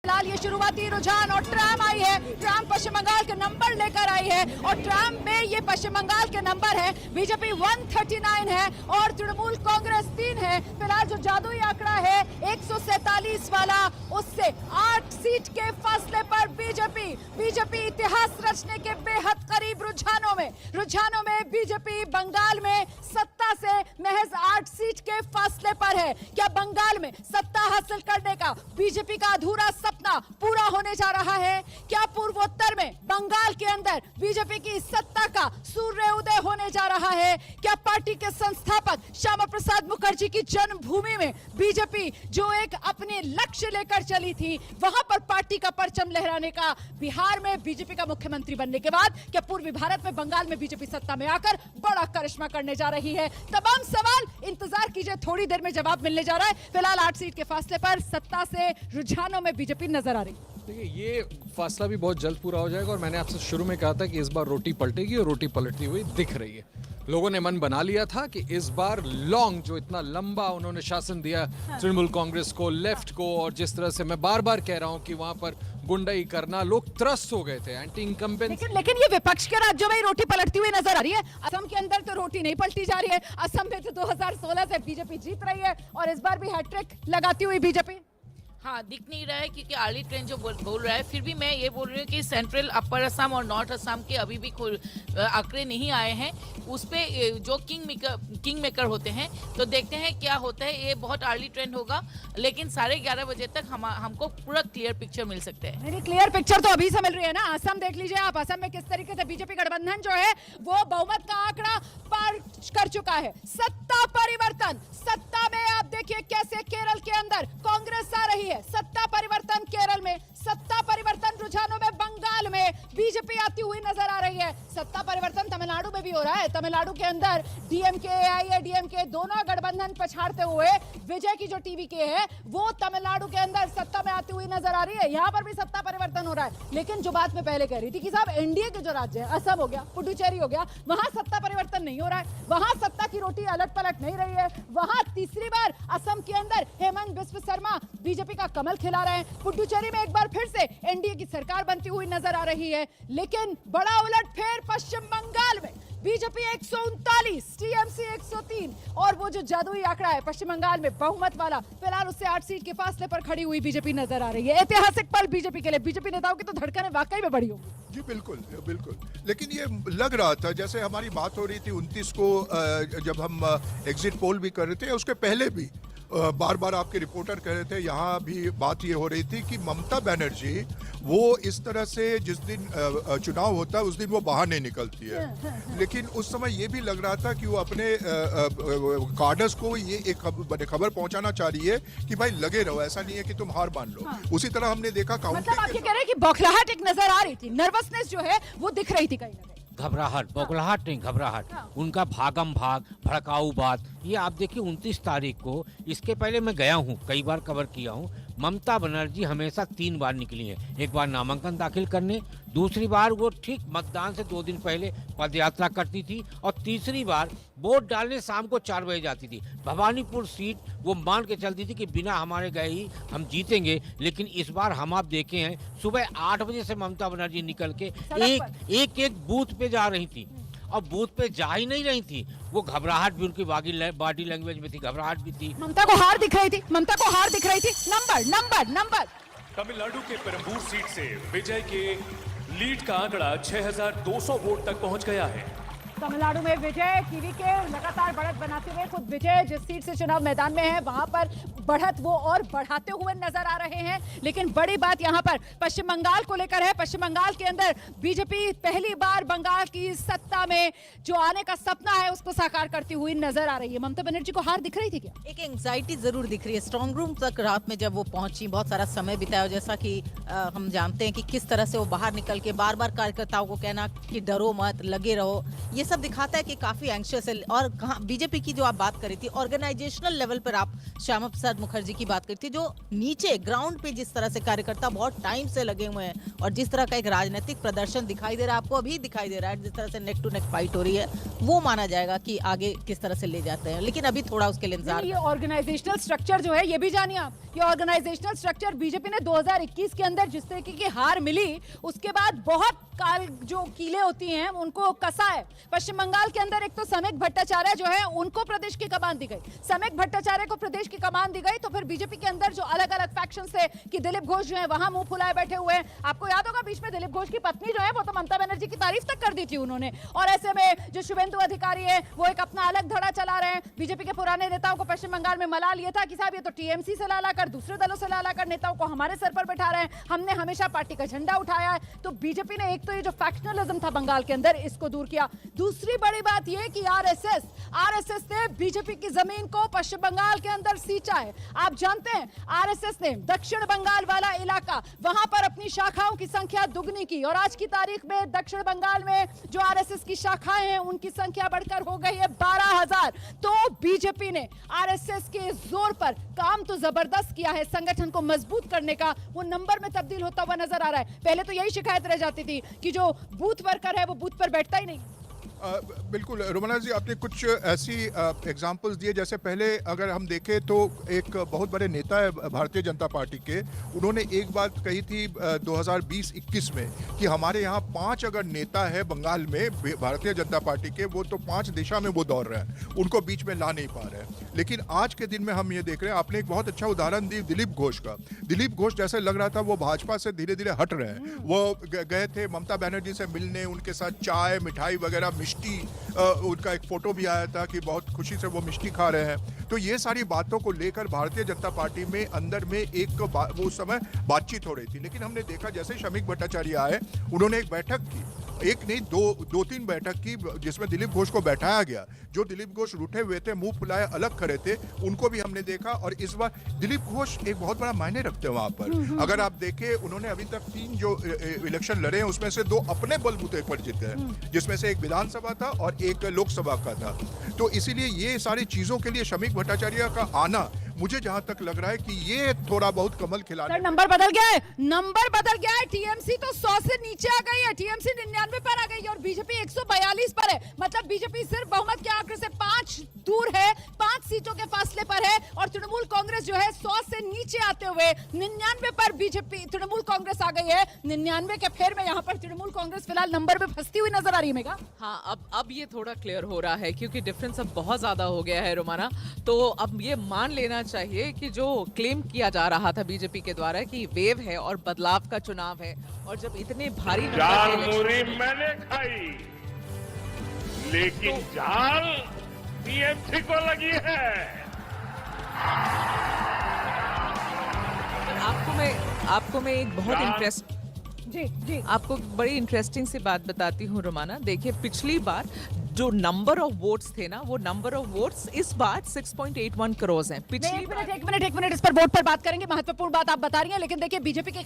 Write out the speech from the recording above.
फिलहाल ये शुरुआती रुझान और ट्राम आई है, ट्राम पश्चिम बंगाल के नंबर लेकर आई है और ट्राम में ये पश्चिम बंगाल के नंबर है। बीजेपी 139 है और तृणमूल कांग्रेस 3 है। फिलहाल जो जादुई आंकड़ा है 147 वाला, उससे 8 सीट के फासले पर बीजेपी इतिहास रचने के बेहद करीब रुझानों में बीजेपी बंगाल में सत्ता से महज 8 सीट के फासले पर है। क्या बंगाल में सत्ता हासिल करने का बीजेपी का अधूरा सपना पूरा होने जा रहा है? क्या पूर्वोत्तर में बंगाल के अंदर बीजेपी की सत्ता का सूर्य उदय होने जा रहा है? क्या पार्टी के संस्थापक श्यामा प्रसाद मुखर्जी की जन्मभूमि में बीजेपी जो एक अपने लक्ष्य लेकर चली थी, वहां पर पार्टी का परचम लहराने का, बिहार में बीजेपी का मुख्यमंत्री बनने के बाद क्या पूर्वी भारत में बंगाल में बीजेपी सत्ता में आकर बड़ा करिश्मा करने जा रही है? तमाम सवाल इंतजार कीजिए, थोड़ी देर में जवाब मिलने जा रहा है। फिलहाल 8 सीट के फासले पर सत्ता से रुझानों में बीजेपी नजर आ रही है। देखिए, ये फासला भी बहुत जल्द पूरा हो जाएगा और मैंने आपसे शुरू में कहा था कि इस बार रोटी पलटेगी और रोटी पलटती हुई दिख रही है। लोगों ने मन बना लिया था कि इस बार लॉन्ग, जो इतना लंबा उन्होंने शासन दिया तृणमूल कांग्रेस को, लेफ्ट को, और जिस तरह से मैं बार बार कह रहा हूं कि वहां पर गुंडाई करना, लोग त्रस्त हो गए थे, एंटी इनकम्बेंस। लेकिन ये विपक्ष के राज्यों में ही रोटी पलटती हुई नजर आ रही है। असम के अंदर तो रोटी नहीं पलटी जा रही है। असम में तो 2016 से बीजेपी जीत रही है और इस बार भी हैट्रिक लगाती हुई बीजेपी। हाँ, दिख नहीं रहा है क्योंकि अर्ली ट्रेंड जो बोल रहा है। फिर भी मैं ये बोल रही हूँ कि सेंट्रल, अपर असम और नॉर्थ असम के अभी भी आंकड़े नहीं आए हैं। उस पे जो किंग मेकर होते हैं, तो देखते हैं क्या होता है। ये बहुत अर्ली ट्रेंड होगा, लेकिन 11:30 बजे तक हमको पूरा क्लियर पिक्चर मिल सकते हैं। नहीं, क्लियर पिक्चर तो अभी से मिल रही है ना। असम देख लीजिए आप, असम में किस तरीके से बीजेपी गठबंधन जो है वो बहुमत का आंकड़ा पार कर चुका है। सत्ता परिवर्तन, सत्ता में आप देखिए कैसे केरल के अंदर कांग्रेस आ रही है। सत्ता परिवर्तन केरल में, सत्ता परिवर्तन रुझानों में बंगाल में बीजेपी आती हुई नजर आ रही है। सत्ता परिवर्तन तमिलनाडु में भी हो रहा है। तमिलनाडु के अंदर डीएमके, एआईएडीएमके दोनों गठबंधन पछाड़ते हुए विजय की जो टीवीके है वो तमिलनाडु के अंदर सत्ता में आती हुई नजर आ रही है। यहां पर भी सत्ता परिवर्तन हो रहा है। लेकिन जो बात मैं पहले कह रही थी कि साहब एनडीए के जो राज्य है, असम हो गया, पुडुचेरी हो गया, वहां सत्ता परिवर्तन नहीं हो रहा है। वहां सत्ता की रोटी अलट पलट नहीं रही है। वहां तीसरी बार असम के अंदर हेमंत बिस्व शर्मा बीजेपी का कमल खिला रहे हैं। पुडुचेरी में एक बार फिर से एनडीए की सरकार बनती हुई नजर आ रही है। लेकिन बड़ा उलटफेर पश्चिम बंगाल में, बीजेपी 139, टीएमसी 103 और वो जो जादुई आंकड़ा है पश्चिम बंगाल में बहुमत वाला, फिलहाल उससे 8 सीट के फासले पर खड़ी हुई बीजेपी नजर आ रही है। ऐतिहासिक पल बीजेपी के लिए। बीजेपी नेताओं की तो धड़कनें वाकई में बढ़ी होंगी। जी बिल्कुल बिल्कुल। लेकिन ये लग रहा था, जैसे हमारी बात हो रही थी 29 को जब हम एग्जिट पोल भी कर रहे थे, उसके पहले भी बार बार आपके रिपोर्टर कह रहे थे, यहाँ भी बात ये हो रही थी कि ममता बनर्जी वो इस तरह से जिस दिन चुनाव होता है उस दिन वो बाहर नहीं निकलती है। लेकिन उस समय ये भी लग रहा था कि वो अपने कार्डर्स को ये एक खबर पहुंचाना चाह रही है कि भाई लगे रहो, ऐसा नहीं है कि तुम हार मान लो। हाँ। उसी तरह हमने देखा मतलब आप ये कह रहे हैं कि बौखलाहट एक नजर आ रही थी, नर्वसनेस जो है वो दिख रही थी कहीं ना कहीं। घबराहट, बौखलाहट नहीं, घबराहट। उनका भागम भाग, भड़काऊ बात, ये आप देखिए 29 तारीख को, इसके पहले मैं गया हूँ, कई बार कवर किया हूँ। ममता बनर्जी हमेशा 3 बार निकली हैं। एक बार नामांकन दाखिल करने, दूसरी बार वो ठीक मतदान से 2 दिन पहले पदयात्रा करती थी और तीसरी बार वोट डालने शाम को 4 बजे जाती थी। भवानीपुर सीट वो मान के चलती थी कि बिना हमारे गए ही हम जीतेंगे। लेकिन इस बार हम आप देखे हैं सुबह 8 बजे से ममता बनर्जी निकल के एक बूथ पे जा रही थी और बूथ पे जा ही नहीं रही थी। वो घबराहट भी उनकी बॉडी लैंग्वेज में थी, घबराहट भी थी। ममता को हार दिख रही थी, ममता को हार दिख रही थी। नंबर तमिलनाडु के पेरंबूर सीट से विजय के लीड का आंकड़ा 6200 वोट तक पहुंच गया है। तमिलनाडु में विजय टीवी के लगातार बढ़त बनाते हुए, खुद विजय जिस सीट से चुनाव मैदान में है वहां पर बढ़त वो और बढ़ाते हुए नजर आ रहे हैं। लेकिन बड़ी बात यहां पर पश्चिम बंगाल को लेकर है। पश्चिम बंगाल के अंदर बीजेपी पहली बार बंगाल की सत्ता में जो आने का सपना है उसको साकार करती हुई नजर आ रही है। ममता बनर्जी को हार दिख रही थी क्या? एक एंग्जाइटी जरूर दिख रही है। स्ट्रांग रूम तक रात में जब वो पहुंची, बहुत सारा समय बिताया, जैसा कि हम जानते हैं कि किस तरह से वो बाहर निकल के बार बार कार्यकर्ताओं को कहना कि डरो मत, लगे रहो, ये सब दिखाता है कि काफी एंग्शियस है। और बीजेपी की जो आप बात करी थी ऑर्गेनाइजेशनल लेवल पर, आप श्यामा प्रसाद मुखर्जी की बात करी थी, जो नीचे ग्राउंड पे जिस तरह से कार्यकर्ता बहुत टाइम से लगे हुए हैं और जिस तरह का एक राजनीतिक प्रदर्शन दिखाई दे रहा है, आपको अभी दिखाई दे रहा है जिस तरह से नेक टू नेक फाइट हो रही है, वो माना जाएगा कि आगे किस तरह से ले जाते हैं। लेकिन अभी थोड़ा उसके लिए इंतजार। ये ऑर्गेनाइजेशनल स्ट्रक्चर जो है, ये भी जानिए आप, ये ऑर्गेनाइजेशनल स्ट्रक्चर बीजेपी ने 2021 के अंदर जिस तरीके की हार मिली, उसके बाद बहुत काल जो कीले होती हैं उनको कसा है। पश्चिम बंगाल के अंदर एक तो समेक भट्टाचार्य जो है उनको प्रदेश की कमान दी गई, समेक भट्टाचार्य को प्रदेश की कमान दी गई, तो फिर बीजेपी के अंदर जो अलग अलग फैक्शंस थे कि दिलीप घोष जो है वहां मुंह फुलाए बैठे हुए हैं। आपको याद होगा बीच में दिलीप घोष की पत्नी जो है वो तो ममता बनर्जी की तारीफ तक कर दी थी उन्होंने, और ऐसे में जो शुभेंदु अधिकारी है वो एक अपना अलग धड़ा चला रहे हैं। बीजेपी के पुराने नेताओं को पश्चिम बंगाल में मला लिया था कि साहब ये तो टीएमसी से ला कर, दूसरे दलों से ला कर नेताओं को हमारे सर पर बैठा रहे हैं, हमने हमेशा पार्टी का झंडा उठाया है। तो बीजेपी ने एक तो ये जो फैक्शनलिज्म था बंगाल के अंदर, इसको दूर किया। दूसरी बड़ी बात ये कि आरएसएस ने बीजेपी की जमीन को पश्चिम बंगाल के अंदर सींचा है। आप जानते हैं आरएसएस ने दक्षिण बंगाल वाला इलाका, वहां पर अपनी शाखाओं की संख्या दुगनी की, और आज की तारीख में दक्षिण बंगाल में जो आरएसएस की शाखाएं हैं उनकी संख्या बढ़कर हो गई है 12,000। तो बीजेपी ने आरएसएस के जोर पर काम तो जबरदस्त किया है, संगठन को मजबूत करने का वो नंबर में तब्दील होता हुआ नजर आ रहा है। पहले तो यही शिकायत रह जाती थी कि जो बूथ वर्कर है वो बूथ पर बैठता ही नहीं। बिल्कुल रोमाना जी, आपने कुछ ऐसी एग्जांपल्स दिए, जैसे पहले अगर हम देखें तो एक बहुत बड़े नेता है भारतीय जनता पार्टी के, उन्होंने एक बात कही थी 2020-21 में कि हमारे यहाँ 5 अगर नेता है बंगाल में भारतीय जनता पार्टी के, वो तो 5 दिशा में वो दौड़ रहे हैं, उनको बीच में ला नहीं पा रहे हैं। लेकिन आज के दिन में हम ये देख रहे हैं, आपने एक बहुत अच्छा उदाहरण दी दिलीप घोष का। दिलीप घोष जैसे लग रहा था वो भाजपा से धीरे धीरे हट रहे हैं। वो गए थे ममता बनर्जी से मिलने, उनके साथ चाय मिठाई वगैरह, मिष्टी, उनका एक फोटो भी आया था कि बहुत खुशी से वो मिष्टी खा रहे हैं। तो ये सारी बातों को लेकर भारतीय जनता पार्टी में अंदर में एक वो उस समय बातचीत हो रही थी। लेकिन हमने देखा जैसे शमीक भट्टाचार्य आए, उन्होंने एक बैठक की, एक नहीं दो तीन बैठक की, जिसमें दिलीप घोष को बैठाया गया। जो दिलीप घोष रूठे हुए थे, मुंह फुलाए अलग खड़े थे, उनको भी हमने देखा। और इस बार दिलीप घोष एक बहुत बड़ा मायने रखते हैं वहां पर। अगर आप देखें, उन्होंने अभी तक 3 जो इलेक्शन लड़े हैं उसमें से 2 अपने बलबूते पर जीते हैं, जिसमें से एक विधानसभा था और एक लोकसभा का था। तो इसीलिए ये सारी चीजों के लिए शमीक भट्टाचार्य का आना, मुझे जहां तक लग रहा है कि ये थोड़ा बहुत कमल खिलाने। नंबर बदल गया है, नंबर बदल गया है। टीएमसी तो 100 से नीचे आ गई है, टीएमसी 99 पर आ गई है और बीजेपी 142 पर है। मतलब बीजेपी सिर्फ बहुमत के आंकड़े से 5 दूर है, 5 सीटों के फासले पर है। और तृणमूल कांग्रेस जो है 100 से नीचे आते हुए 99 पर बीजेपी तृणमूल कांग्रेस आ गई है। 99 के फेर में यहाँ पर तृणमूल कांग्रेस फिलहाल नंबर में फंसती हुई नजर आ रही है। मेगा, हाँ, अब ये थोड़ा क्लियर हो रहा है क्योंकि डिफरेंस अब बहुत ज्यादा हो गया है रोमाना। तो अब ये मान लेना चाहिए कि जो क्लेम किया जा रहा था बीजेपी के द्वारा कि वेव है और बदलाव का चुनाव है, और जब इतने भारी जाल मुरी मैंने खाई, लेकिन जाल टीएमसी को लगी है। आपको मैं एक बहुत इंटरेस्ट जी आपको बड़ी इंटरेस्टिंग सी बात बताती हूँ रोमाना। देखिए, पिछली बार जो नंबर ऑफ वोट्स थे ना, वो नंबर ऑफ वोट्स इस बार 6.81 करोड़ हैं। पिछली एक मिनट इस पर वोट पर बात करेंगे, महत्वपूर्ण बात आप बता रही हैं। लेकिन देखिए बीजेपी के